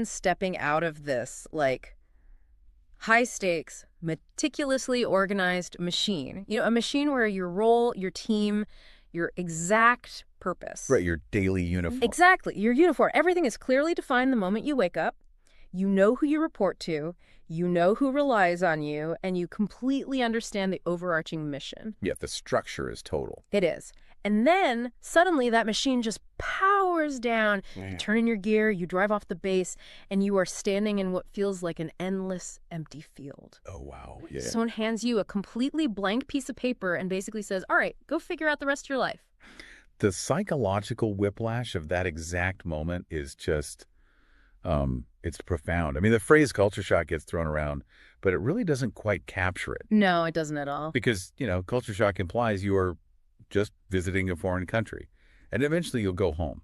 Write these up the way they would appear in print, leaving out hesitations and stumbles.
imagine stepping out of this, like, high-stakes, meticulously organized machine. A machine where your role, your team, your exact purpose. Right, your daily uniform. Exactly, your uniform. Everything is clearly defined the moment you wake up. You know who you report to, you know who relies on you, and you completely understand the overarching mission. Yeah, the structure is total. It is. And then, suddenly, that machine just powers down. You turn in your gear, you drive off the base, and you are standing in what feels like an endless, empty field. Oh, wow. Yeah. Someone hands you a completely blank piece of paper and basically says, all right, go figure out the rest of your life. The psychological whiplash of that exact moment is just, it's profound. I mean, the phrase culture shock gets thrown around, but it really doesn't quite capture it. No, it doesn't at all. Because, culture shock implies you are just visiting a foreign country, and eventually you'll go home.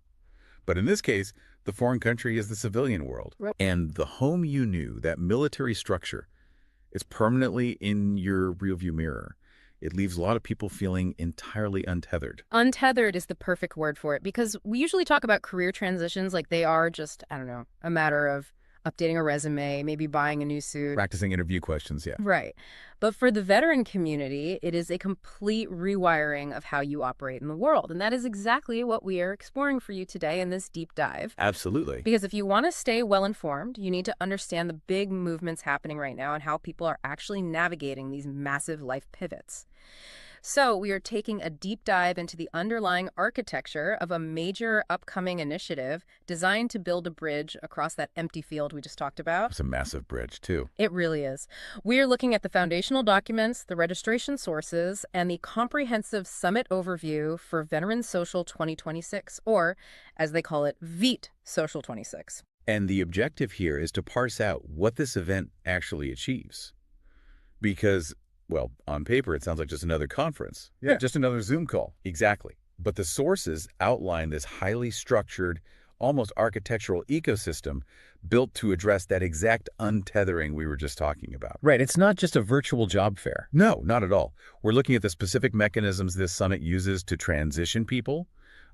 But in this case, the foreign country is the civilian world. Right. And the home you knew, that military structure, is permanently in your rearview mirror. It leaves a lot of people feeling entirely untethered. Untethered is the perfect word for it, because we usually talk about career transitions like they are just, I don't know, a matter of updating a resume, maybe buying a new suit. Practicing interview questions, yeah. Right. But for the veteran community, it is a complete rewiring of how you operate in the world. And that is exactly what we are exploring for you today in this deep dive. Absolutely. Because if you want to stay well-informed, you need to understand the big movements happening right now and how people are actually navigating these massive life pivots. So we are taking a deep dive into the underlying architecture of a major upcoming initiative designed to build a bridge across that empty field we just talked about. It's a massive bridge, too. It really is. We are looking at the foundational documents, the registration sources, and the comprehensive summit overview for Veterans Social 2026, or, as they call it, VETSOCIAL 26. And the objective here is to parse out what this event actually achieves. Because, well, on paper, it sounds like just another conference. Yeah, just another Zoom call. Exactly. But the sources outline this highly structured, almost architectural ecosystem built to address that exact untethering we were just talking about. Right. It's not just a virtual job fair. No, not at all. We're looking at the specific mechanisms this summit uses to transition people,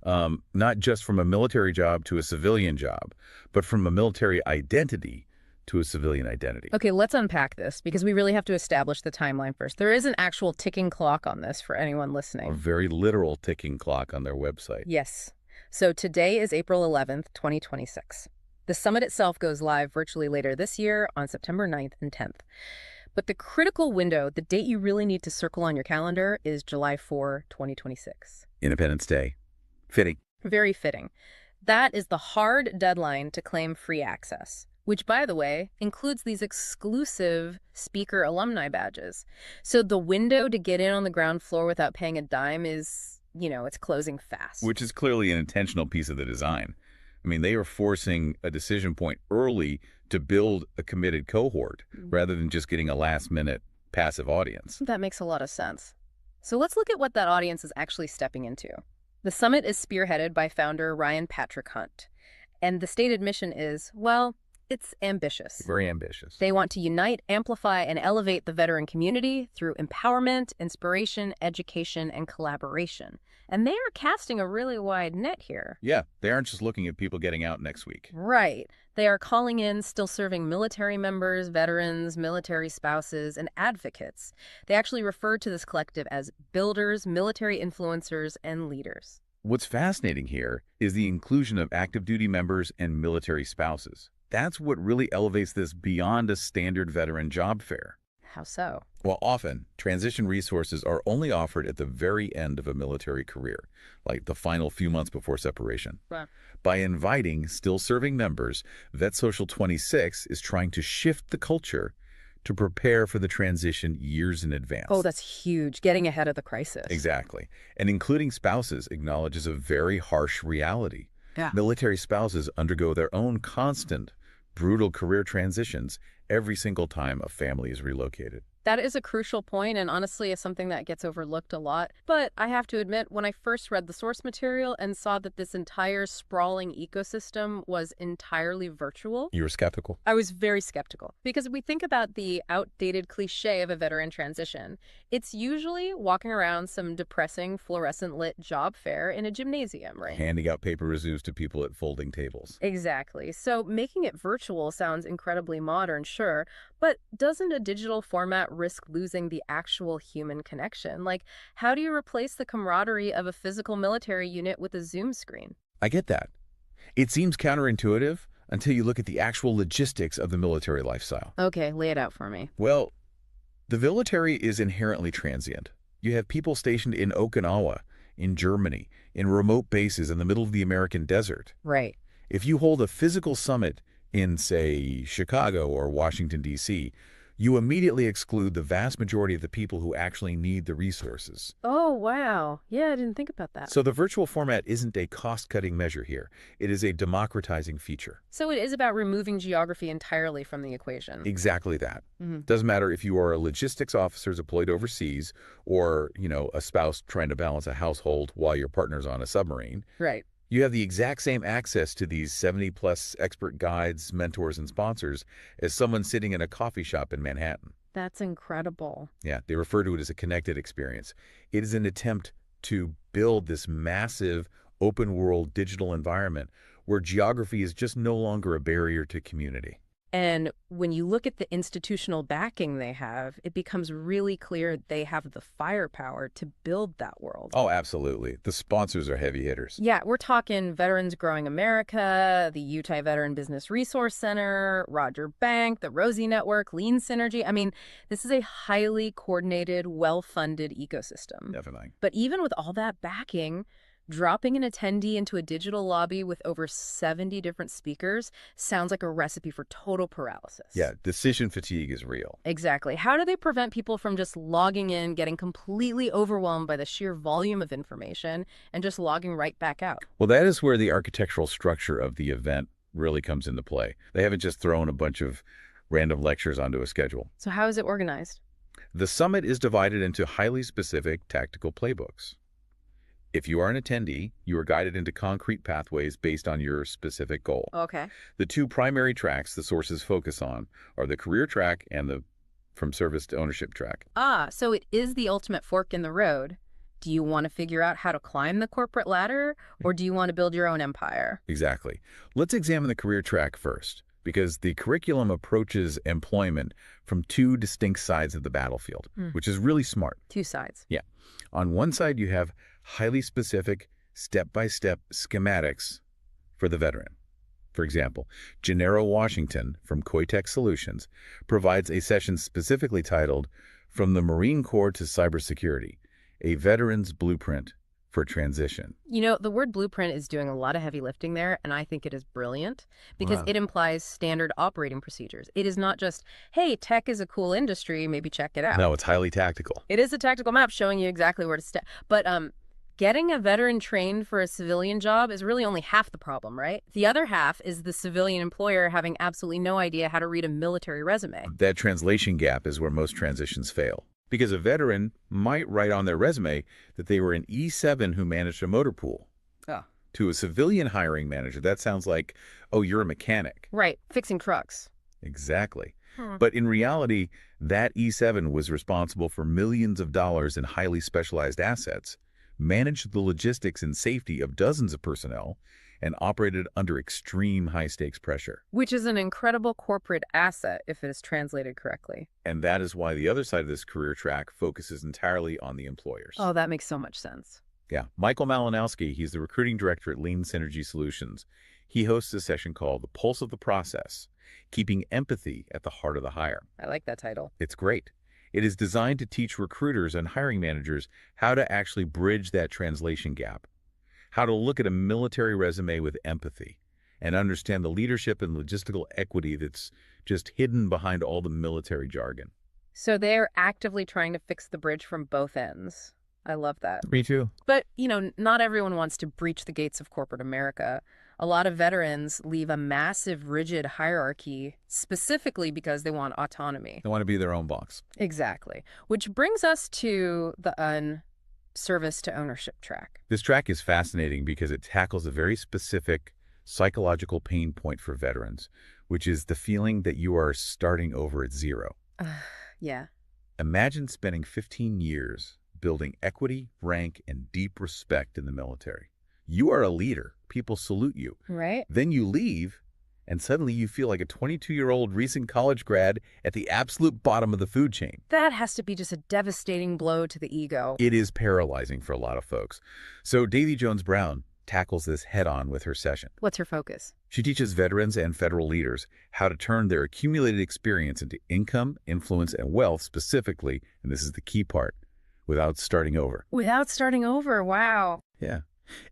not just from a military job to a civilian job, but from a military identity to a civilian identity. Okay, let's unpack this, because we really have to establish the timeline first. There is an actual ticking clock on this for anyone listening. A very literal ticking clock on their website. Yes. So today is April 11th, 2026. The summit itself goes live virtually later this year on September 9th and 10th. But the critical window, the date you really need to circle on your calendar, is July 4, 2026. Independence Day. Fitting. Very fitting. That is the hard deadline to claim free access, which, by the way, includes these exclusive speaker alumni badges. So the window to get in on the ground floor without paying a dime is, it's closing fast. Which is clearly an intentional piece of the design. I mean, they are forcing a decision point early to build a committed cohort rather than just getting a last-minute passive audience. That makes a lot of sense. So let's look at what that audience is actually stepping into. The summit is spearheaded by founder Ryan Patrick Hunt. And the stated mission is, well, it's ambitious. Very ambitious. They want to unite, amplify, and elevate the veteran community through empowerment, inspiration, education, and collaboration. And they are casting a really wide net here. Yeah, they aren't just looking at people getting out next week. Right. They are calling in still serving military members, veterans, military spouses, and advocates. They actually refer to this collective as builders, military influencers, and leaders. What's fascinating here is the inclusion of active duty members and military spouses. That's what really elevates this beyond a standard veteran job fair. How so? Well, often, transition resources are only offered at the very end of a military career, like the final few months before separation. Wow. By inviting still-serving members, VETSOCIAL 26 is trying to shift the culture to prepare for the transition years in advance. Oh, that's huge. Getting ahead of the crisis. Exactly. And including spouses acknowledges a very harsh reality. Yeah. Military spouses undergo their own constant, brutal career transitions every single time a family is relocated. That is a crucial point, and honestly is something that gets overlooked a lot. But I have to admit, when I first read the source material and saw that this entire sprawling ecosystem was entirely virtual, You were skeptical? I was very skeptical. Because we think about the outdated cliche of a veteran transition. It's usually walking around some depressing fluorescent lit job fair in a gymnasium, right? Handing out paper resumes to people at folding tables. Exactly. So making it virtual sounds incredibly modern, sure, but doesn't a digital format risk losing the actual human connection? Like, how do you replace the camaraderie of a physical military unit with a Zoom screen? I get that. It seems counterintuitive until you look at the actual logistics of the military lifestyle. Okay, lay it out for me. Well, the military is inherently transient. You have people stationed in Okinawa, in Germany, in remote bases in the middle of the American desert. Right. If you hold a physical summit in, say, Chicago or Washington, D.C., you immediately exclude the vast majority of the people who actually need the resources. Oh, wow. Yeah, I didn't think about that. So the virtual format isn't a cost-cutting measure here. It is a democratizing feature. So it is about removing geography entirely from the equation. Exactly that. Mm-hmm. Doesn't matter if you are a logistics officer deployed overseas or, a spouse trying to balance a household while your partner's on a submarine. Right. You have the exact same access to these 70-plus expert guides, mentors, and sponsors as someone sitting in a coffee shop in Manhattan. That's incredible. Yeah, they refer to it as a connected experience. It is an attempt to build this massive, open-world digital environment where geography is just no longer a barrier to community. And when you look at the institutional backing they have, it becomes really clear they have the firepower to build that world. Oh, absolutely. The sponsors are heavy hitters. Yeah, we're talking Veterans Growing America, the Utah Veteran Business Resource Center, Roger Bank, the Rosie Network, Lean Synergy. I mean, this is a highly coordinated, well-funded ecosystem. Definitely. But even with all that backing, dropping an attendee into a digital lobby with over 70 different speakers sounds like a recipe for total paralysis. Yeah, decision fatigue is real. Exactly. How do they prevent people from just logging in, getting completely overwhelmed by the sheer volume of information, and just logging right back out? Well, that is where the architectural structure of the event really comes into play. They haven't just thrown a bunch of random lectures onto a schedule. So how is it organized? The summit is divided into highly specific tactical playbooks. If you are an attendee, you are guided into concrete pathways based on your specific goal. Okay. The two primary tracks the sources focus on are the career track and the from service to ownership track. Ah, so it is the ultimate fork in the road. Do you want to figure out how to climb the corporate ladder, or do you want to build your own empire? Exactly. Let's examine the career track first, because the curriculum approaches employment from two distinct sides of the battlefield, which is really smart. Two sides. Yeah. On one side, you have highly specific, step-by-step schematics for the veteran. For example, Gennaro Washington from Koitech Solutions provides a session specifically titled From the Marine Corps to Cybersecurity, a Veteran's Blueprint for Transition. You know, the word blueprint is doing a lot of heavy lifting there, and I think it is brilliant because it implies standard operating procedures. It is not just, hey, tech is a cool industry, maybe check it out. No, it's highly tactical. It is a tactical map showing you exactly where to step. But getting a veteran trained for a civilian job is really only half the problem, right? The other half is the civilian employer having absolutely no idea how to read a military resume. That translation gap is where most transitions fail. Because a veteran might write on their resume that they were an E7 who managed a motor pool. Oh. To a civilian hiring manager, that sounds like, oh, you're a mechanic. Right, fixing trucks. Exactly. But in reality, that E7 was responsible for millions of dollars in highly specialized assets, managed the logistics and safety of dozens of personnel, and operated under extreme high-stakes pressure. Which is an incredible corporate asset if it is translated correctly. And that is why the other side of this career track focuses entirely on the employers. Oh, that makes so much sense. Yeah. Michael Malinowski, he's the recruiting director at Lean Synergy Solutions. He hosts a session called The Pulse of the Process, Keeping Empathy at the Heart of the Hire. I like that title. It's great. It is designed to teach recruiters and hiring managers how to actually bridge that translation gap, how to look at a military resume with empathy, and understand the leadership and logistical equity that's just hidden behind all the military jargon. So they're actively trying to fix the bridge from both ends. I love that. Me too. But, not everyone wants to breach the gates of corporate America. A lot of veterans leave a massive, rigid hierarchy specifically because they want autonomy. They want to be their own boss. Exactly. Which brings us to the service to ownership track. This track is fascinating because it tackles a very specific psychological pain point for veterans, which is the feeling that you are starting over at zero. Yeah. Imagine spending 15 years building equity, rank, and deep respect in the military. You are a leader. People salute you. Right? Then you leave, and suddenly you feel like a 22-year-old recent college grad at the absolute bottom of the food chain. That has to be just a devastating blow to the ego. It is paralyzing for a lot of folks. So Davy Jones-Brown tackles this head-on with her session. What's her focus? She teaches veterans and federal leaders how to turn their accumulated experience into income, influence, and wealth specifically, and this is the key part, without starting over. Without starting over, wow. Yeah.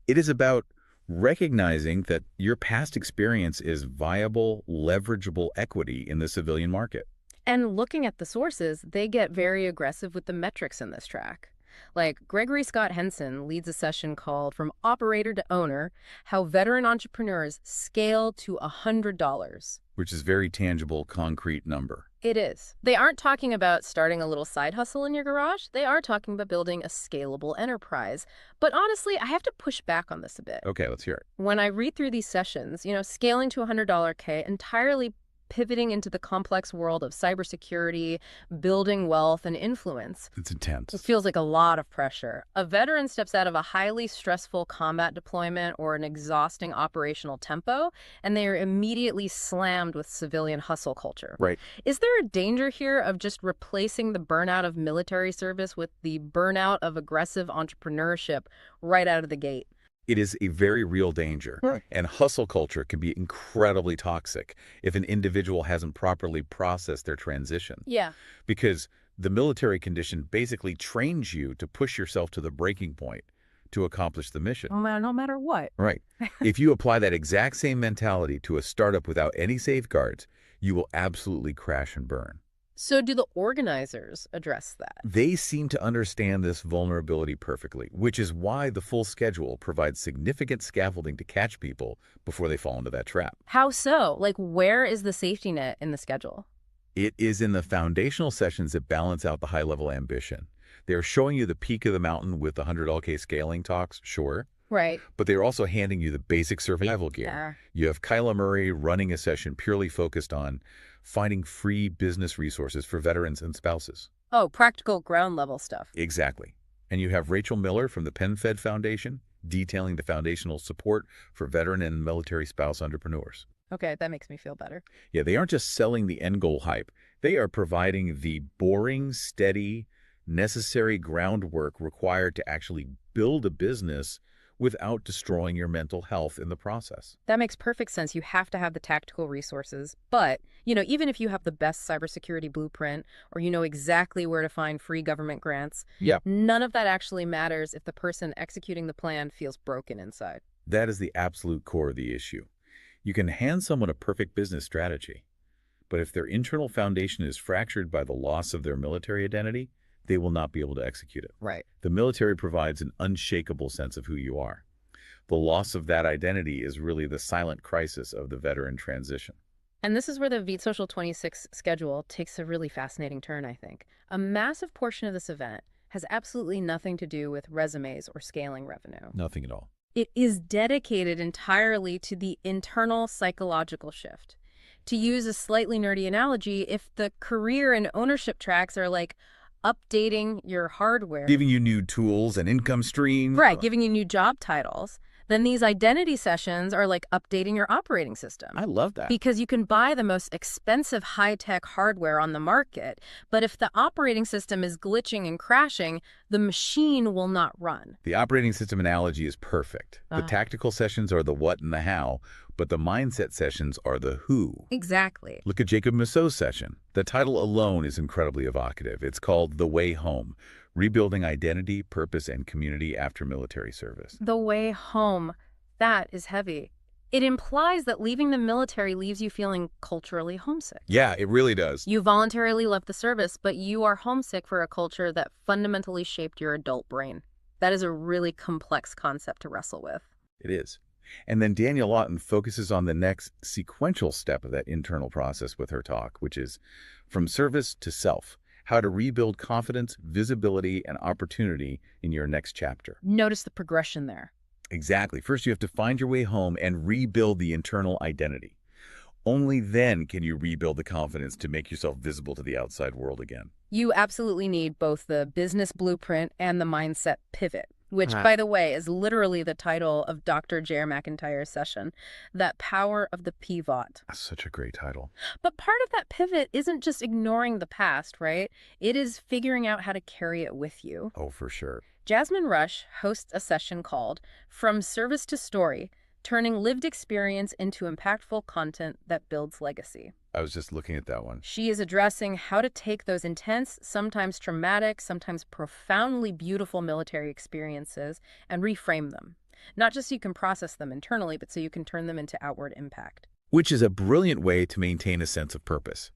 It is about recognizing that your past experience is viable, leverageable equity in the civilian market. And looking at the sources, they get very aggressive with the metrics in this track. Like Gregory Scott Henson leads a session called From Operator to Owner, How Veteran Entrepreneurs Scale to $100. Which is very tangible, concrete number. It is. They aren't talking about starting a little side hustle in your garage. They are talking about building a scalable enterprise. But honestly, I have to push back on this a bit. Okay, let's hear it. When I read through these sessions, scaling to $100 K, entirely pivoting into the complex world of cybersecurity, building wealth and influence. It's intense. It feels like a lot of pressure. A veteran steps out of a highly stressful combat deployment or an exhausting operational tempo, and they are immediately slammed with civilian hustle culture. Right. Is there a danger here of just replacing the burnout of military service with the burnout of aggressive entrepreneurship right out of the gate? It is a very real danger, and hustle culture can be incredibly toxic if an individual hasn't properly processed their transition. Yeah. Because the military condition basically trains you to push yourself to the breaking point to accomplish the mission. No matter what. Right. If you apply that exact same mentality to a startup without any safeguards, you will absolutely crash and burn. So do the organizers address that? They seem to understand this vulnerability perfectly, which is why the full schedule provides significant scaffolding to catch people before they fall into that trap. How so? Like, where is the safety net in the schedule? It is in the foundational sessions that balance out the high-level ambition. They're showing you the peak of the mountain with the 100K scaling talks, sure. Right. But they're also handing you the basic survival gear. Yeah. You have Kyla Murray running a session purely focused on finding free business resources for veterans and spouses. Oh, practical ground level stuff. Exactly. And you have Rachel Miller from the PenFed Foundation detailing the foundational support for veteran and military spouse entrepreneurs. Okay, that makes me feel better. Yeah, they aren't just selling the end goal hype. They are providing the boring, steady, necessary groundwork required to actually build a business without destroying your mental health in the process. That makes perfect sense. You have to have the tactical resources. But, even if you have the best cybersecurity blueprint or you know exactly where to find free government grants, none of that actually matters if the person executing the plan feels broken inside. That is the absolute core of the issue. You can hand someone a perfect business strategy, but if their internal foundation is fractured by the loss of their military identity, they will not be able to execute it. Right. The military provides an unshakable sense of who you are. The loss of that identity is really the silent crisis of the veteran transition. And this is where the VETSOCIAL 26 schedule takes a really fascinating turn, I think. A massive portion of this event has absolutely nothing to do with resumes or scaling revenue. Nothing at all. It is dedicated entirely to the internal psychological shift. To use a slightly nerdy analogy, if the career and ownership tracks are like updating your hardware. Giving you new tools and income streams. Right, giving you new job titles. Then these identity sessions are like updating your operating system. I love that. Because you can buy the most expensive high-tech hardware on the market, but if the operating system is glitching and crashing, the machine will not run. The operating system analogy is perfect. The tactical sessions are the what and the how, but the mindset sessions are the who. Exactly. Look at Jacob Mousseau's session. The title alone is incredibly evocative. It's called The Way Home, Rebuilding Identity, Purpose, and Community After Military Service. The way home. That is heavy. It implies that leaving the military leaves you feeling culturally homesick. Yeah, it really does. You voluntarily left the service, but you are homesick for a culture that fundamentally shaped your adult brain. That is a really complex concept to wrestle with. It is. And then Danielle Lawton focuses on the next sequential step of that internal process with her talk, which is from service to self, how to rebuild confidence, visibility, and opportunity in your next chapter. Notice the progression there. Exactly. First, you have to find your way home and rebuild the internal identity. Only then can you rebuild the confidence to make yourself visible to the outside world again. You absolutely need both the business blueprint and the mindset pivot, which, by the way, is literally the title of Dr. J.R. McIntyre's session, That Power of the Pivot. That's such a great title. But part of that pivot isn't just ignoring the past, right? It is figuring out how to carry it with you. Oh, for sure. Jasmine Rush hosts a session called From Service to Story, Turning Lived Experience into Impactful Content That Builds Legacy. I was just looking at that one. She is addressing how to take those intense, sometimes traumatic, sometimes profoundly beautiful military experiences and reframe them. Not just so you can process them internally, but so you can turn them into outward impact. Which is a brilliant way to maintain a sense of purpose.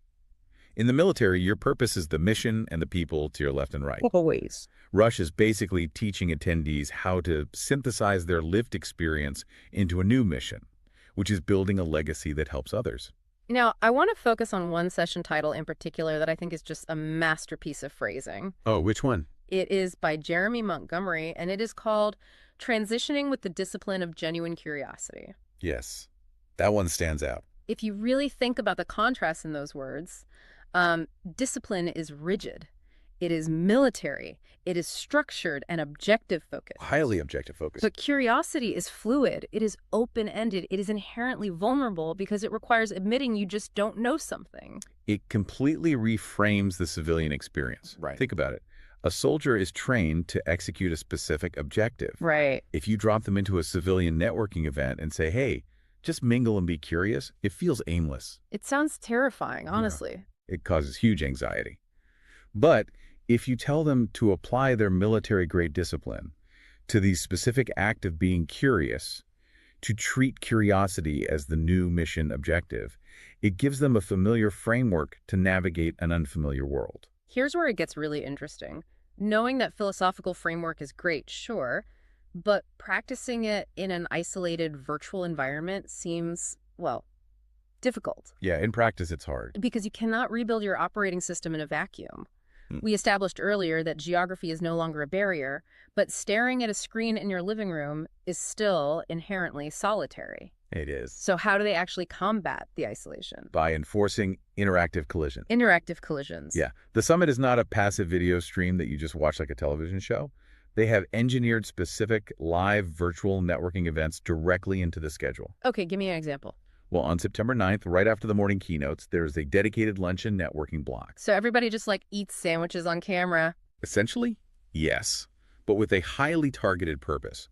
In the military, your purpose is the mission and the people to your left and right. Always. Rush is basically teaching attendees how to synthesize their lived experience into a new mission, which is building a legacy that helps others. Now, I want to focus on one session title in particular that I think is just a masterpiece of phrasing. Oh, which one? It is by Jeremy Montgomery, and it is called Transitioning with the Discipline of Genuine Curiosity. Yes, that one stands out. If you really think about the contrast in those words, discipline is rigid. It is military. It is structured and objective focused. Highly objective focus. But curiosity is fluid. It is open-ended. It is inherently vulnerable because it requires admitting you just don't know something. It completely reframes the civilian experience. Right. Think about it. A soldier is trained to execute a specific objective. Right. If you drop them into a civilian networking event and say, hey, just mingle and be curious, it feels aimless. It sounds terrifying, honestly. It causes huge anxiety. But if you tell them to apply their military-grade discipline to the specific act of being curious, to treat curiosity as the new mission objective, it gives them a familiar framework to navigate an unfamiliar world. Here's where it gets really interesting. Knowing that philosophical framework is great, sure, but practicing it in an isolated virtual environment seems, well, difficult. Yeah, in practice, it's hard. Because you cannot rebuild your operating system in a vacuum. We established earlier that geography is no longer a barrier, but staring at a screen in your living room is still inherently solitary. It is. So how do they actually combat the isolation? By enforcing interactive collision. Interactive collisions. Yeah. The summit is not a passive video stream that you just watch like a television show. They have engineered specific live virtual networking events directly into the schedule. Okay, give me an example. Well, on September 9th, right after the morning keynotes, there's a dedicated lunch and networking block. So everybody just eats sandwiches on camera? Essentially, yes, but with a highly targeted purpose.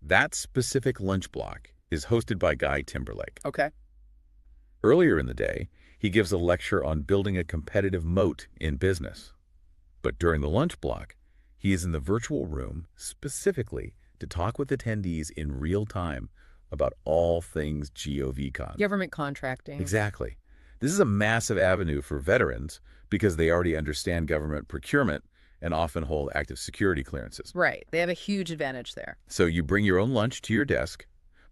That specific lunch block is hosted by Guy Timberlake. Okay. Earlier in the day, he gives a lecture on building a competitive moat in business. But during the lunch block, he is in the virtual room specifically to talk with attendees in real time about all things GovCon. Government contracting. Exactly. This is a massive avenue for veterans because they already understand government procurement and often hold active security clearances. Right. They have a huge advantage there. So you bring your own lunch to your desk,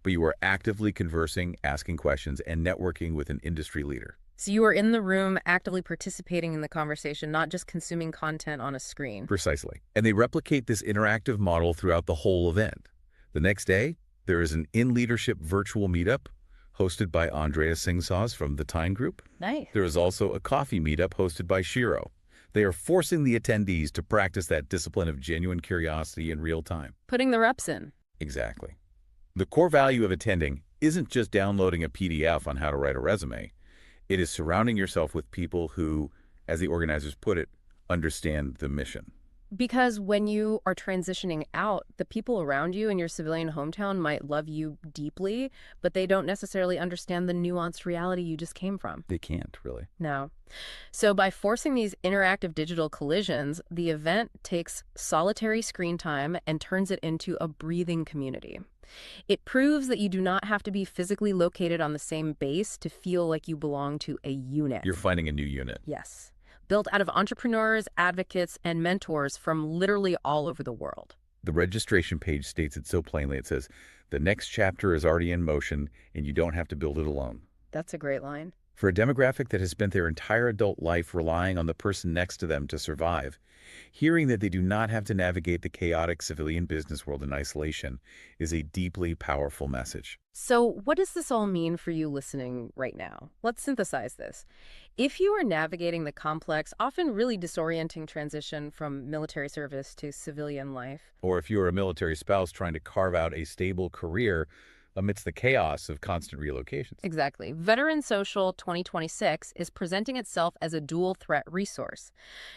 but you are actively conversing, asking questions, and networking with an industry leader. So you are in the room actively participating in the conversation, not just consuming content on a screen. Precisely. And they replicate this interactive model throughout the whole event. The next day, there is an in-leadership virtual meetup hosted by Andrea Singsawes from the Tyne Group. Nice. There is also a coffee meetup hosted by Shiro. They are forcing the attendees to practice that discipline of genuine curiosity in real time. Putting the reps in. Exactly. The core value of attending isn't just downloading a PDF on how to write a resume. It is surrounding yourself with people who, as the organizers put it, understand the mission. Because when you are transitioning out, the people around you in your civilian hometown might love you deeply, but they don't necessarily understand the nuanced reality you just came from. They can't, really. No. So by forcing these interactive digital collisions, the event takes solitary screen time and turns it into a breathing community. It proves that you do not have to be physically located on the same base to feel like you belong to a unit. You're finding a new unit. Yes. Built out of entrepreneurs, advocates, and mentors from literally all over the world. The registration page states it so plainly. It says, the next chapter is already in motion, and you don't have to build it alone. That's a great line. For a demographic that has spent their entire adult life relying on the person next to them to survive, hearing that they do not have to navigate the chaotic civilian business world in isolation is a deeply powerful message. So what does this all mean for you listening right now? Let's synthesize this. If you are navigating the complex, often really disorienting transition from military service to civilian life, Or if you're a military spouse trying to carve out a stable career amidst the chaos of constant relocations. exactly, Veteran Social 2026 is presenting itself as a dual threat resource.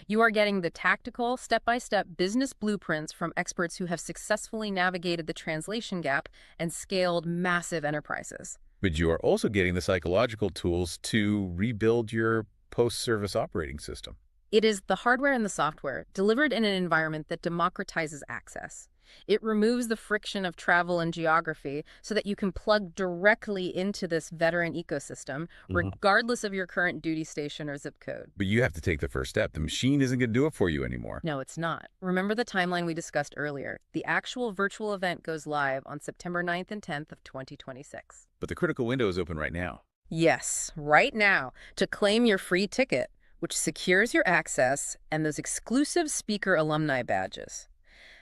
You are getting the tactical, step-by-step business blueprints from experts who have successfully navigated the translation gap and scaled massive enterprises. But you are also getting the psychological tools to rebuild your post-service operating system. It is the hardware and the software delivered in an environment that democratizes access. It removes the friction of travel and geography so that you can plug directly into this veteran ecosystem, regardless of your current duty station or zip code. But you have to take the first step. The machine isn't going to do it for you anymore. No, it's not. Remember the timeline we discussed earlier. The actual virtual event goes live on September 9th and 10th of 2026. But the critical window is open right now. Yes, right now, to claim your free ticket, which secures your access and those exclusive speaker alumni badges.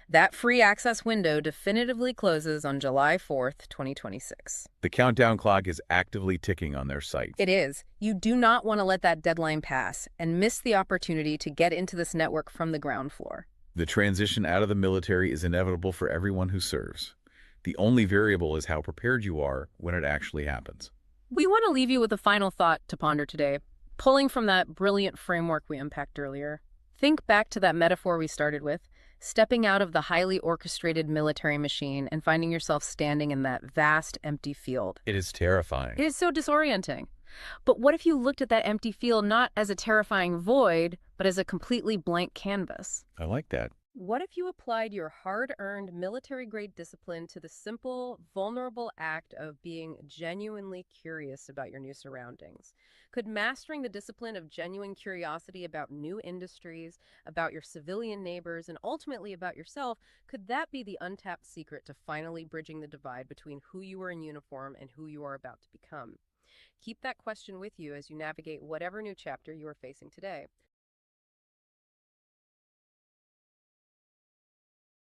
That free access window definitively closes on July 4th, 2026. The countdown clock is actively ticking on their site. It is. You do not want to let that deadline pass and miss the opportunity to get into this network from the ground floor. The transition out of the military is inevitable for everyone who serves. The only variable is how prepared you are when it actually happens. We want to leave you with a final thought to ponder today, pulling from that brilliant framework we unpacked earlier. Think back to that metaphor we started with, stepping out of the highly orchestrated military machine and finding yourself standing in that vast, empty field. It is terrifying. It is so disorienting. But what if you looked at that empty field not as a terrifying void, but as a completely blank canvas? I like that. What if you applied your hard-earned military-grade discipline to the simple, vulnerable act of being genuinely curious about your new surroundings? Could mastering the discipline of genuine curiosity about new industries, about your civilian neighbors, and ultimately about yourself, could that be the untapped secret to finally bridging the divide between who you were in uniform and who you are about to become? Keep that question with you as you navigate whatever new chapter you are facing today.